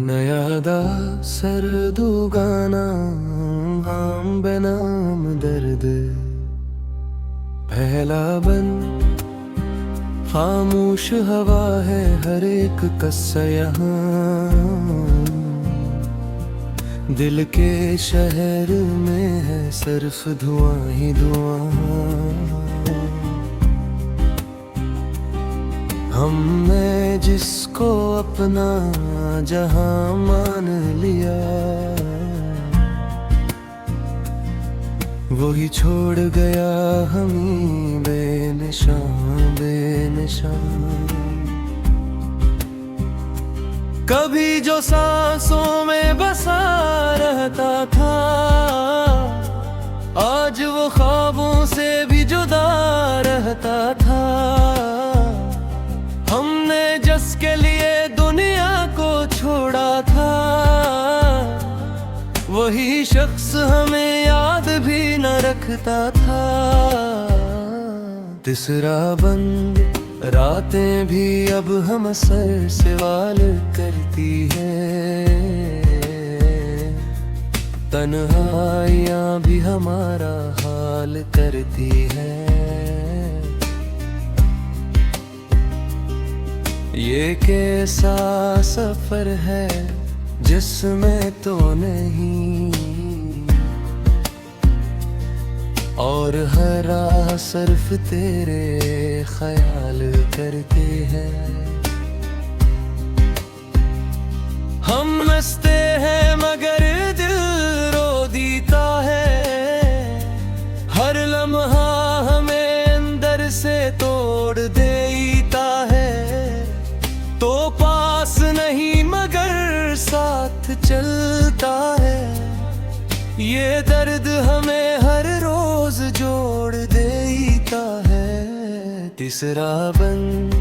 नयादा सर्दू गाना हम बेनाम दर्द पहला बन खामोश हवा है हर एक कस्सा यहाँ दिल के शहर में है सिर्फ धुआं ही धुआं। हमने जिसको अपना जहां मान लिया वही छोड़ गया हमें बेनिशान बेनिशान। कभी जो सांसों में बसा रहता था आज वो ख्वाबों से भी जुदा रहता था। हमने जिसके लिए दुनिया को छोड़ा था वही शख्स हमें याद भी न रखता था। तीसरा बंद रातें भी अब हम सर सवाल करती है तन्हाइयाँ भी हमारा हाल करती है। ये कैसा सफर है जिसमें तो नहीं और हर राह सिर्फ तेरे ख्याल करते हैं। हम हंसते हैं मगर दिल रो देता है हर लम्हा हमें अंदर से तोड़ देता है। तो पास नहीं मगर साथ चलता है ये दर्द हमें हर रोज जोड़ देता है। तीसरा बंद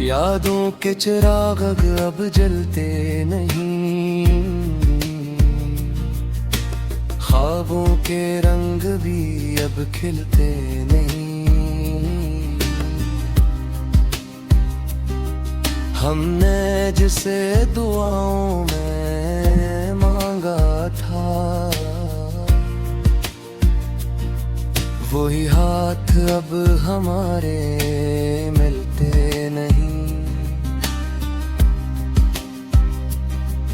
यादों के चिराग अब जलते नहीं ख्वाबों के रंग भी अब खिलते नहीं। हमने जिसे दुआओं में मांगा था वही हाथ अब हमारे मिलते नहीं।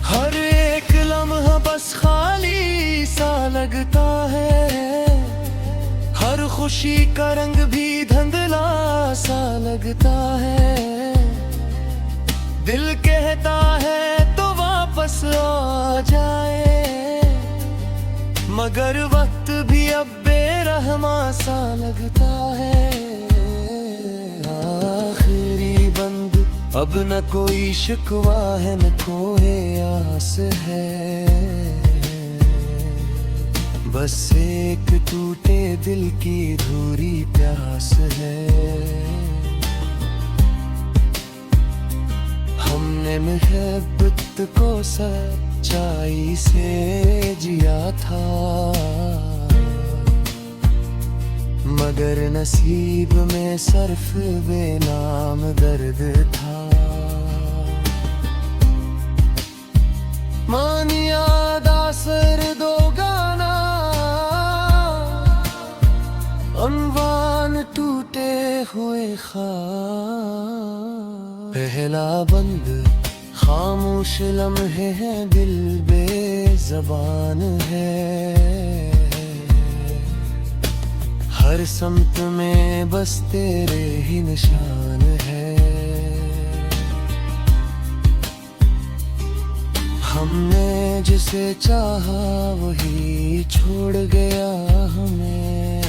हर एक लम्हा बस खाली सा लगता है हर खुशी का रंग भी धुंधला सा लगता है। दिल कहता है तो वापस आ जाए मगर वक्त भी अब बेरहमा सा लगता है। आखिरी बंद अब न कोई शिकवा है न कोई आस है बस एक टूटे दिल की धूरी प्यास है। हमने मोहब्बत को सच्चाई से जिया था मगर नसीब में सिर्फ बेनाम दर्द था। मानिया दासर दो गाना अनवान टूटे हुए ख्वाब। पहला बंद खामोश लम्हे हैं दिल बेज़बान है हर समत में बस तेरे ही निशान है। हमने जिसे चाहा वही छोड़ गया हमें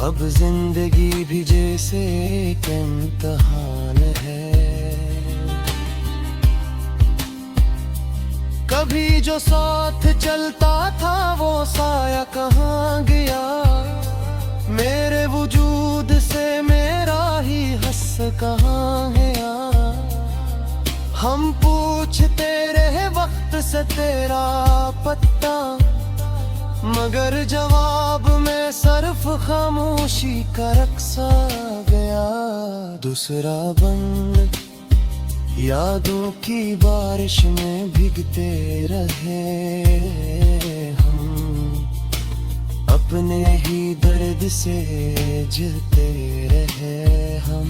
अब जिंदगी भी जैसे एक इम्तिहान है। कभी जो साथ चलता था वो साया कहाँ गया मेरे वजूद से मेरा ही हस कहाँ गया। हम पूछते रहे वक्त से तेरा पत्ता मगर जवाब में सिर्फ खामोशी का रक्सा गया। दूसरा बंद यादों की बारिश में भीगते रहे हम, अपने ही दर्द से जलते रहे हम।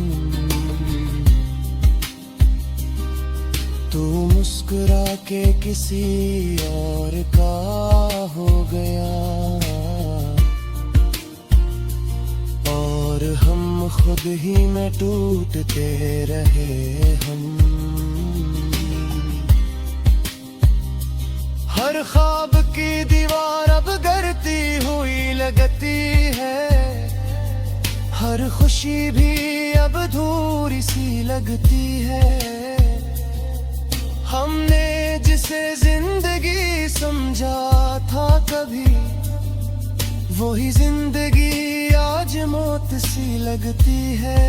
तू मुस्कुरा के किसी और का हो गया और हम खुद ही में टूटते रहे हम। हर ख्वाब की दीवार अब गिरती हुई लगती है, हर खुशी भी अब अधूरी सी लगती है। हमने जिसे जिंदगी समझा था कभी, वही जिंदगी आज मौत सी लगती है।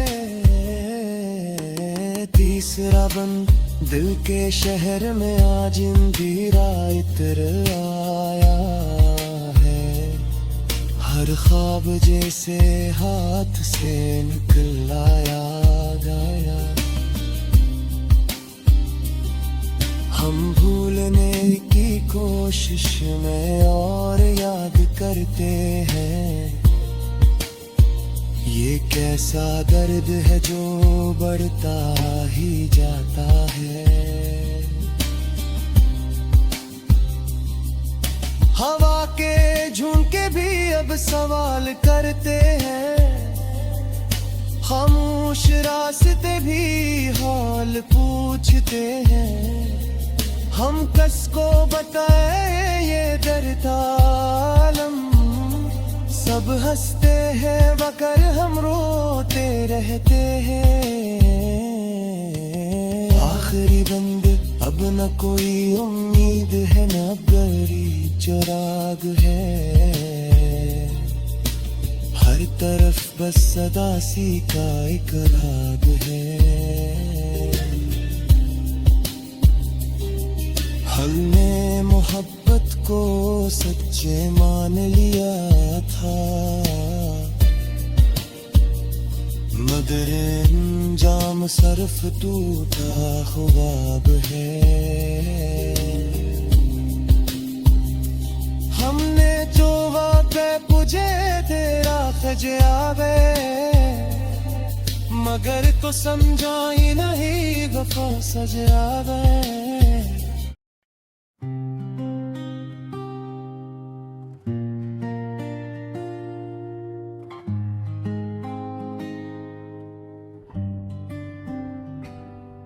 तीसरा बंद दिल के शहर में आज अंधेरा इतर आया है, हर ख्वाब जैसे हाथ से निकल आया गया। हम भूलने की कोशिश में और याद करते हैं, ये कैसा दर्द है जो बढ़ता ही जाता है। हवा के झोंके भी अब सवाल करते हैं, खामोश रास्ते भी हाल पूछते हैं। हम किसको बताए ये दर्द आलम, सब हंसते हैं मगर हम रोते रहते हैं। आखिरी बंद अब न कोई उम्मीद है, न बड़ी चिराग है, हर तरफ बस सदा सी का एक राग है। हमने मोहब्बत को सच्चे मान लिया था, मगर अंजाम सरफ टूटा ख्वाब है। हमने जो वाक़े पूछे तेरा खजाबे, मगर तो समझा ही नहीं वफा सजावे।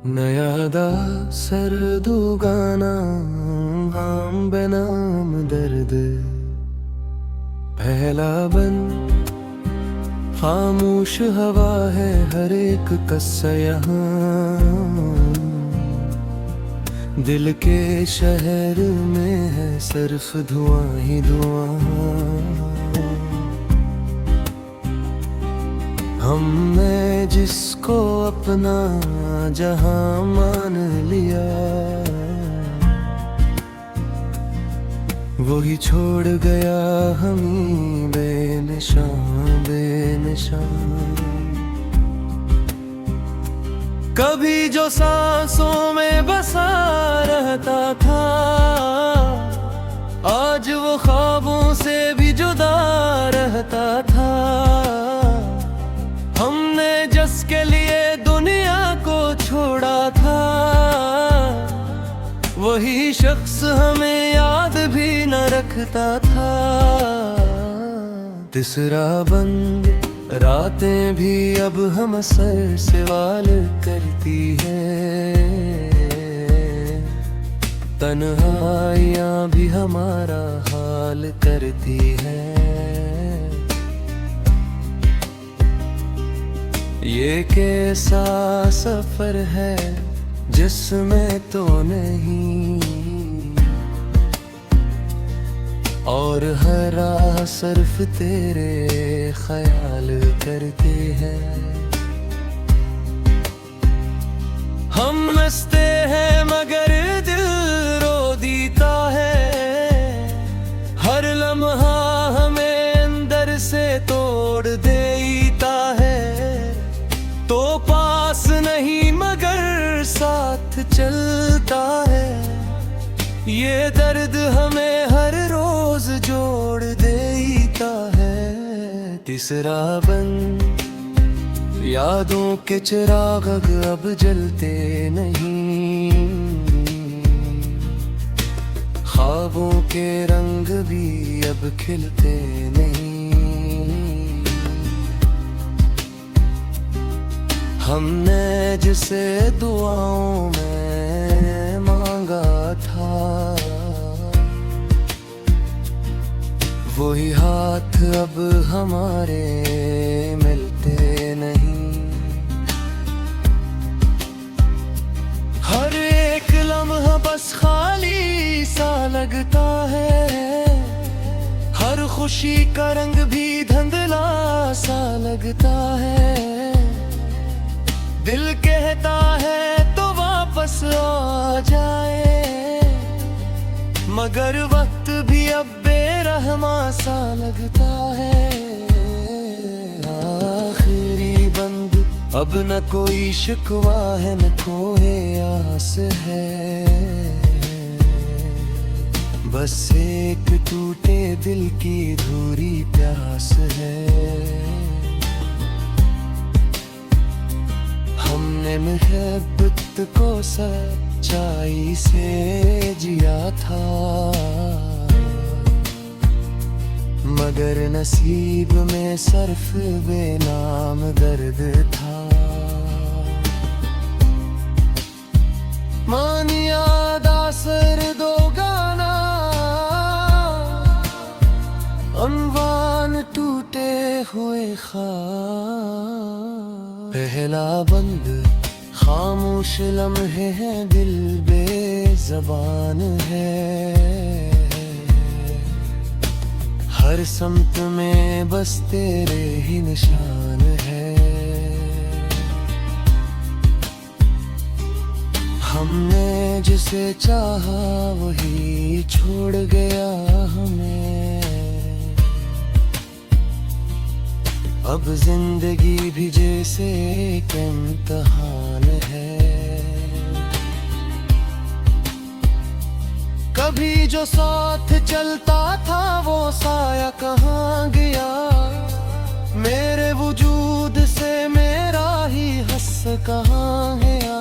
नया दा सरदू गाना हम बेनाम दर्द, पहला बंद खामोश हवा है हर एक कस्सा यहाँ। दिल के शहर में है सिर्फ धुआं ही धुआं। हमने जिसको अपना जहां मान लिया, वही छोड़ गया हमें बेनिशान बेनिशान। कभी जो सांसों में बसा रहता था, आज वो ख्वाबों से भी जुदा रहता था। हमने जिसके लिए दुनिया को छोड़ा था, वही शख्स हमें याद भी न रखता था। तीसरा बंद रातें भी अब हम सर सवाल करती है, तन्हाइयाँ भी हमारा हाल करती है। ये कैसा सफर है जिसमें तो नहीं, और हर राह सिर्फ तेरे ख्याल करते हैं। हम हंसते हैं मगर दिल रो देता है, हर लम्हा हमें अंदर से तोड़ देता है। तो पास नहीं मगर साथ ये दर्द हमें हर रोज जोड़ देता है। तीसरा बंद, यादों के चिराग अब जलते नहीं, ख्वाबों के रंग भी अब खिलते नहीं। हमने जिसे दुआओं में मांगा था, वही हाथ अब हमारे मिलते नहीं। हर एक लम्हा बस खाली सा लगता है, हर खुशी का रंग भी धुंधला सा लगता है। दिल कहता है तो वापस आ जाए, मगर वक्त भी अब बेरहमा सा लगता है। आखिरी बंद, अब न कोई शिकवा है न कोई आस है, बस एक टूटे दिल की अधूरी प्यास है। हमने मोहब्बत को सच्चाई से जिया था, मगर नसीब में सिर्फ बेनाम दर्द था। मानिया दासर दो गाना, अनवान टूटे हुए ख्वाब। पहला बंद, खामोश लम्हे हैं, दिल बेज़बान है। हर समत में बस तेरे ही निशान है। हमने जिसे चाहा वही छोड़ गया हमें, अब जिंदगी भी जैसे एक इम्तिहान है। कभी जो साथ चलता था वो साया कहाँ गया, मेरे वजूद से मेरा ही हस कहाँ गया।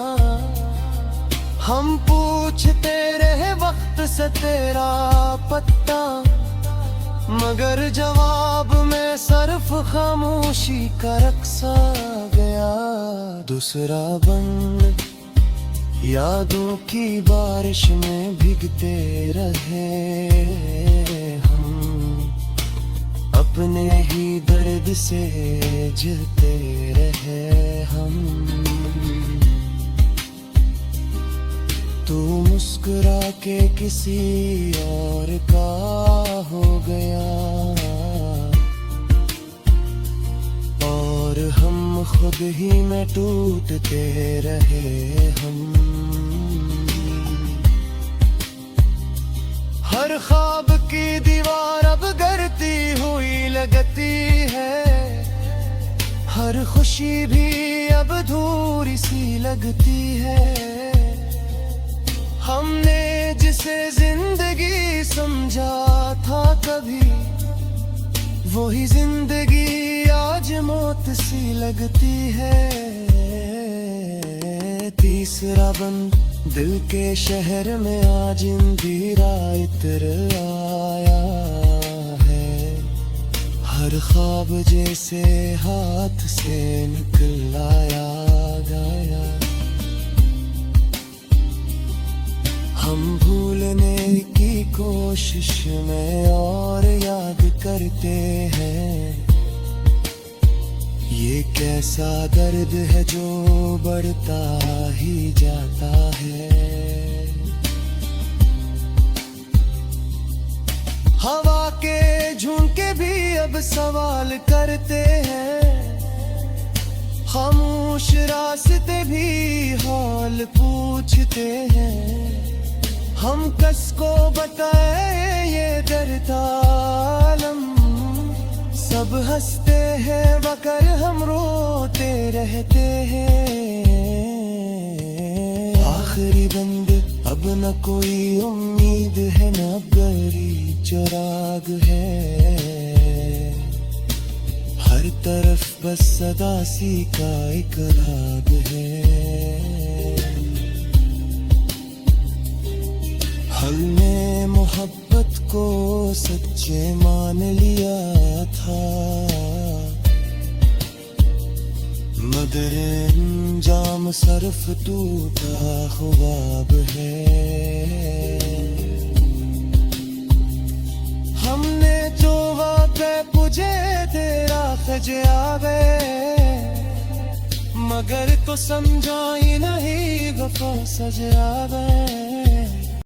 हम पूछते रहे वक्त से तेरा पत्ता, मगर जवाब में सिर्फ खामोशी का रक्सा गया। दूसरा बंद, यादों की बारिश में भीगते रहे हम, अपने ही दर्द से जलते रहे हम। तू मुस्कुरा के किसी और का हो गया, और हम खुद ही में टूटते रहे हम। हर ख्वाब की दीवार अब गिरती हुई लगती है, हर खुशी भी अब अधूरी सी लगती है। हमने जिसे जिंदगी समझा था कभी, वही जिंदगी आज मौत सी लगती है। तीसरा बंद, दिल के शहर में आज अंधेरा इतर आया है, हर ख्वाब जैसे हाथ से निकल आया गया। हम भूलने की कोशिश में और याद करते हैं, ये कैसा दर्द है जो बढ़ता ही जाता है। हवा के झोंके भी अब सवाल करते हैं, खामोश रास्ते भी हाल पूछते हैं। हम किसको बताए ये दर्द आलम, सब हंसते हैं मगर हम रोते रहते हैं। आखिरी बंद, अब न कोई उम्मीद है न गरी चिराग है, हर तरफ बस सदा सी का एक राग है। हमने मोहब्बत को सच्चे मान लिया था, मगर अंजाम सरफ टूटा ख्वाब है। हमने जो वाक़े पुझे तेरा खजावे, मगर तो समझा ही नहीं वफा सजावे।